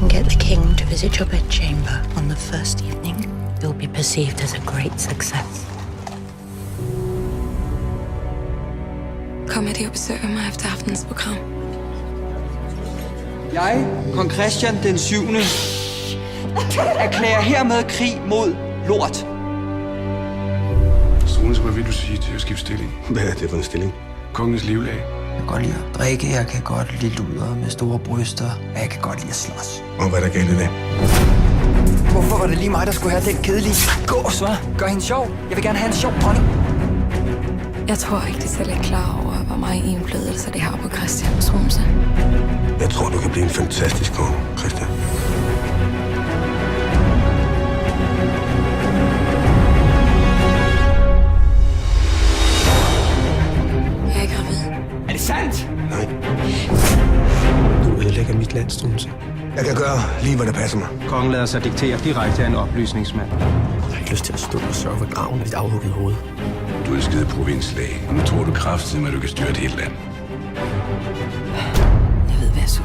can get the king to visit your bedchamber on the first evening, you'll be perceived as a great success. Kommer de og besøger mig efter aftens program? Jeg, kong Christian den 7. erklærer hermed krig mod lort. Struense, hvad vil du sige til at skifte stilling? Hvad er det for en stilling? Kongens livlag. Jeg kan godt lide at drikke, jeg kan godt lide luder med store bryster, og jeg kan godt lide at slås. Og hvad er der galt i det? Hvorfor var det lige mig, der skulle have den kedelige gås, hva'? Gør hende sjov. Jeg vil gerne have en sjov dronning. Jeg tror ikke, de selv er klar over, hvor meget indflydelse det har på Christian Struense. Jeg tror, du kan blive en fantastisk konge, Christian. Jeg er gravid. Er det sandt? Nej. Du ødelægger mit land, Struense. Jeg kan gøre lige, hvad der passer mig. Kongen lader sig diktere direkte af en oplysningsmand. Jeg har ikke lyst til at stå og sørge ved graven af dit afhuggede hoved. Du er en skide provinslæge, og nu tror du kraftigt, at du kan styre et helt land. Jeg ved, hvad jeg så.